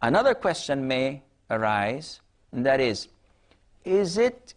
Another question may arise, and that is it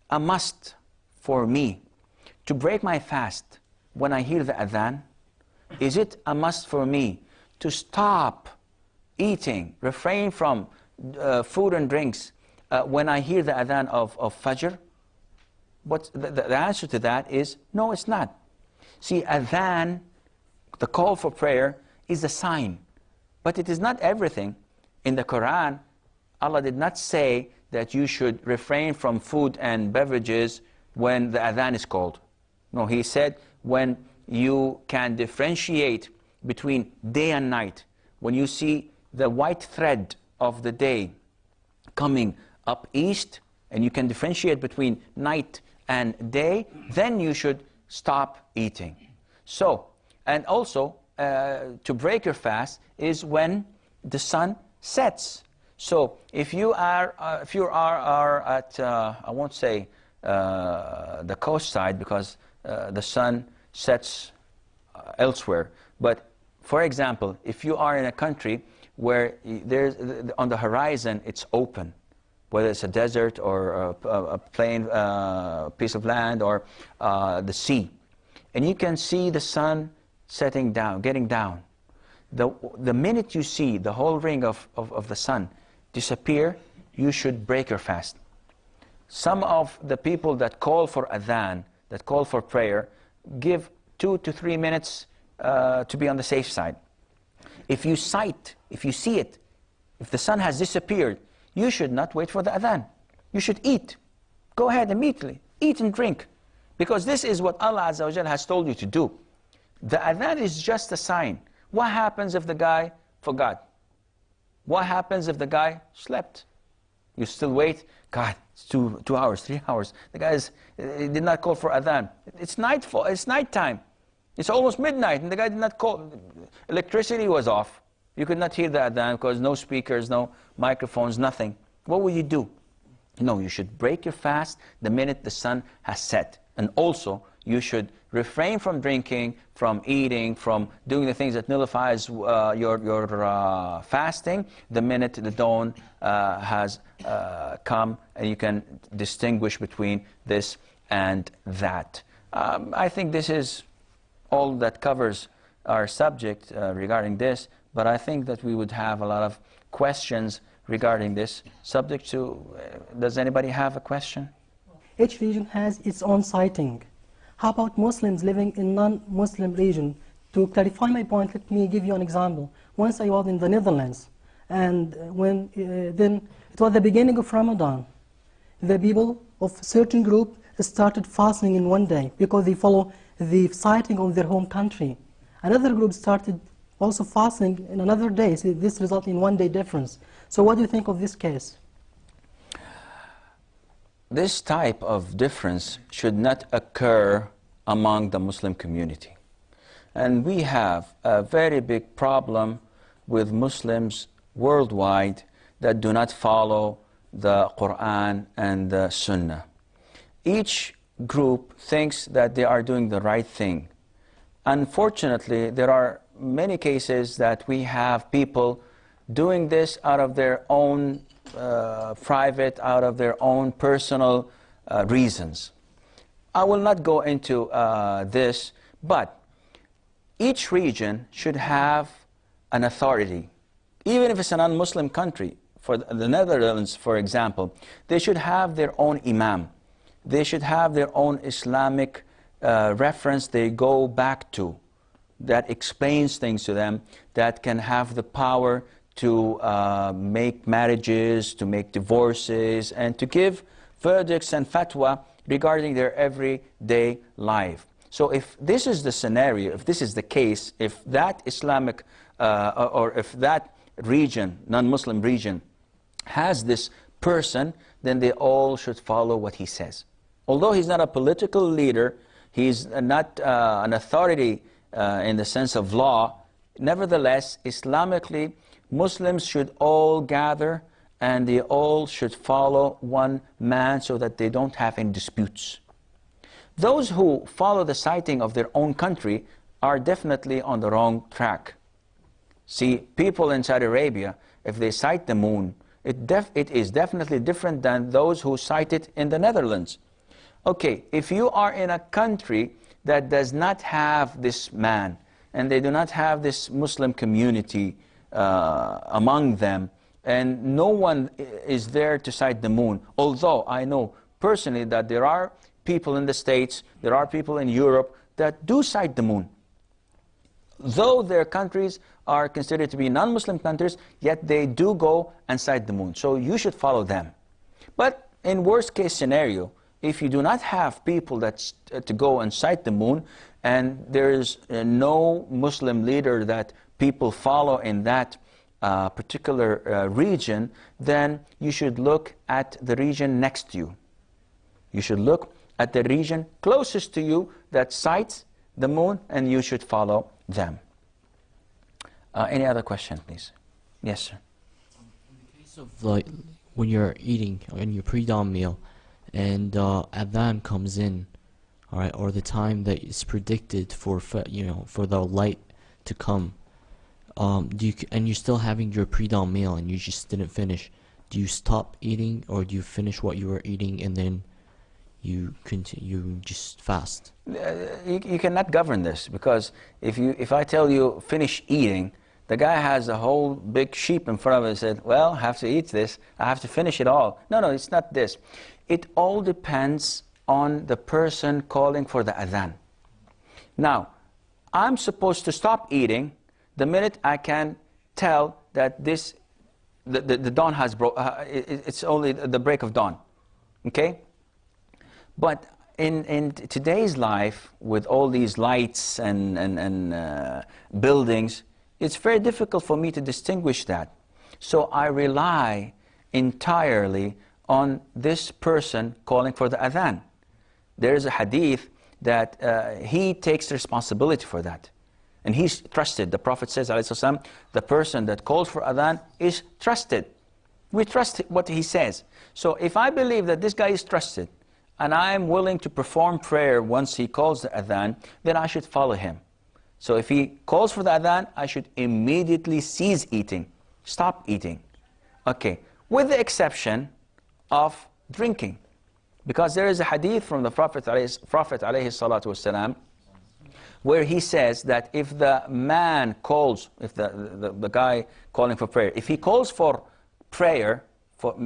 a must for me to break my fast when I hear the adhan? Is it a must for me to stop eating, refrain from food and drinks when I hear the adhan of Fajr? But the answer to that is no, it's not. See, adhan, the call for prayer, is a sign, but it is not everything. In the Quran, Allah did not say that you should refrain from food and beverages when the adhan is called. No, He said when you can differentiate between day and night, when you see the white thread of the day coming up east, and you can differentiate between night and day, then you should stop eating. So, and also, to break your fast is when the sun sets. So, if you are at, I won't say the coast side, because the sun sets elsewhere, but for example, if you are in a country where there's on the horizon it's open, whether it's a desert or a plain piece of land or the sea, and you can see the sun setting down, getting down. The minute you see the whole ring of the sun disappear, you should break your fast. Some of the people that call for adhan, that call for prayer, give 2 to 3 minutes to be on the safe side. If you see it, if the sun has disappeared, you should not wait for the adhan. You should eat. Go ahead immediately. Eat and drink. Because this is what Allah Azza wa Jalla has told you to do. The adhan is just a sign. What happens if the guy forgot? What happens if the guy slept? You still wait? God, it's 2 hours, 3 hours. The guy did not call for adhan. It's nightfall. It's nighttime. It's almost midnight, and the guy did not call. Electricity was off. You could not hear the adhan because no speakers, no microphones, nothing. What will you do? No, you should break your fast the minute the sun has set. And also, you should refrain from drinking, from eating, from doing the things that nullifies your fasting the minute the dawn has come, and you can distinguish between this and that. I think this is all that covers our subject regarding this, but I think that we would have a lot of questions regarding this subject. Does anybody have a question? Each region has its own sighting. How about Muslims living in non-Muslim region? To clarify my point, let me give you an example. Once I was in the Netherlands, and then it was the beginning of Ramadan. The people of a certain group started fasting in one day because they follow the sighting of their home country. Another group started also fasting in another day. So this resulted in 1 day difference. So what do you think of this case? This type of difference should not occur among the Muslim community. And we have a very big problem with Muslims worldwide that do not follow the Quran and the Sunnah. Each group thinks that they are doing the right thing. Unfortunately, there are many cases that we have people doing this out of their own private, out of their own personal reasons. I will not go into this, but each region should have an authority. Even if it's a non-Muslim country, for the Netherlands, for example, they should have their own imam. They should have their own Islamic reference they go back to that explains things to them, that can have the power to make marriages, to make divorces, and to give verdicts and fatwa regarding their everyday life. So if this is the scenario, if this is the case, if that Islamic or if that region, non-Muslim region, has this person, then they all should follow what he says. Although he's not a political leader, he's not an authority in the sense of law, nevertheless, Islamically, Muslims should all gather and they all should follow one man so that they don't have any disputes. Those who follow the sighting of their own country are definitely on the wrong track. See, people in Saudi Arabia, if they sight the moon, it is definitely different than those who sight it in the Netherlands. Okay, if you are in a country that does not have this man, and they do not have this Muslim community among them, and no one is there to sight the moon, although I know personally that there are people in the States, there are people in Europe that do sight the moon. Though their countries are considered to be non-Muslim countries, yet they do go and sight the moon. So you should follow them. But in worst case scenario, if you do not have people to go and sight the moon, and there is no Muslim leader that people follow in that particular region, then you should look at the region next to you. You should look at the region closest to you that sights the moon, and you should follow them. Any other question, please? Yes, sir. In the case of like when you're eating in your pre-dawn meal, and adhan comes in, all right, or the time that is predicted for for the light to come, and you're still having your pre-dawn meal and you just didn't finish, do you stop eating, or do you finish what you were eating and then you just fast? You cannot govern this, because if I tell you finish eating, the guy has a whole big sheep in front of him and said, well, I have to eat this, I have to finish it all. No, it's not this. It all depends on the person calling for the adhan. Now, I'm supposed to stop eating the minute I can tell that the dawn has it's only the break of dawn. Okay? But in today's life, with all these lights and buildings, it's very difficult for me to distinguish that. So I rely entirely on this person calling for the adhan. There is a hadith that he takes responsibility for that. And he's trusted. The Prophet says, ﷺ, the person that calls for adhan is trusted. We trust what he says. So if I believe that this guy is trusted, and I am willing to perform prayer once he calls the adhan, then I should follow him. So if he calls for the adhan, I should immediately cease eating, stop eating. Okay, with the exception of drinking. Because there is a hadith from the Prophet ﷺ, where he says that if the man calls, if the guy calling for prayer, if he calls for prayer,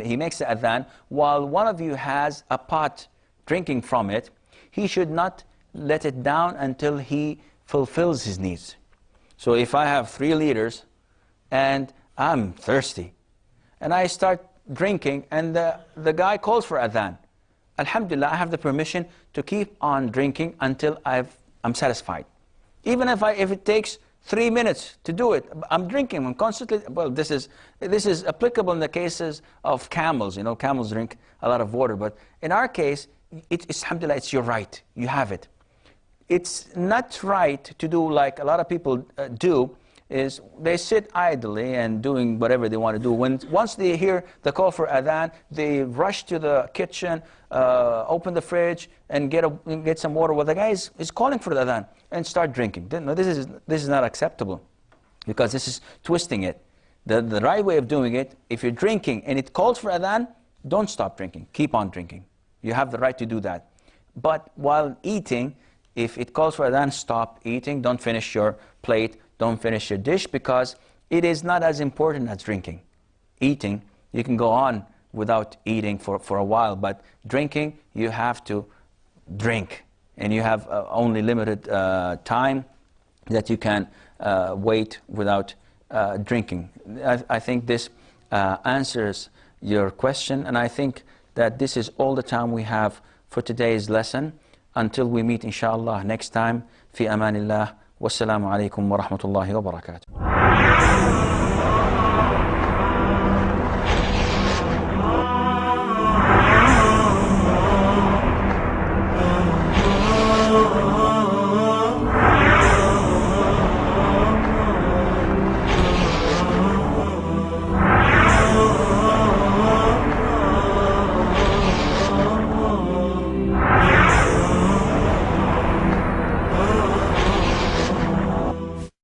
he makes the adhan, while one of you has a pot drinking from it, he should not let it down until he fulfills his needs. So if I have 3 liters and I'm thirsty, and I start drinking, and the guy calls for adhan, alhamdulillah, I have the permission to keep on drinking until I'm satisfied. Even if it takes 3 minutes to do it, I'm drinking, I'm constantly, well, this is applicable in the cases of camels. You know, camels drink a lot of water, but in our case, alhamdulillah, it's your right, you have it. It's not right to do like a lot of people do, is they sit idly and doing whatever they want to do. Once they hear the call for adhan, they rush to the kitchen, open the fridge, and get some water. Well, the guy is calling for the adhan and start drinking. No, this is not acceptable, because this is twisting it. The right way of doing it, if you're drinking and it calls for adhan, don't stop drinking. Keep on drinking. You have the right to do that. But while eating, if it calls for adhan, stop eating. Don't finish your plate. Don't finish your dish, because it is not as important as drinking. Eating, you can go on without eating for a while, but drinking, you have to drink. And you have only limited time that you can wait without drinking. I think this answers your question, and I think that this is all the time we have for today's lesson. Until we meet, inshallah, next time, fi amanillah. Wassalamu alaikum wa rahmatullahi wa barakatuh.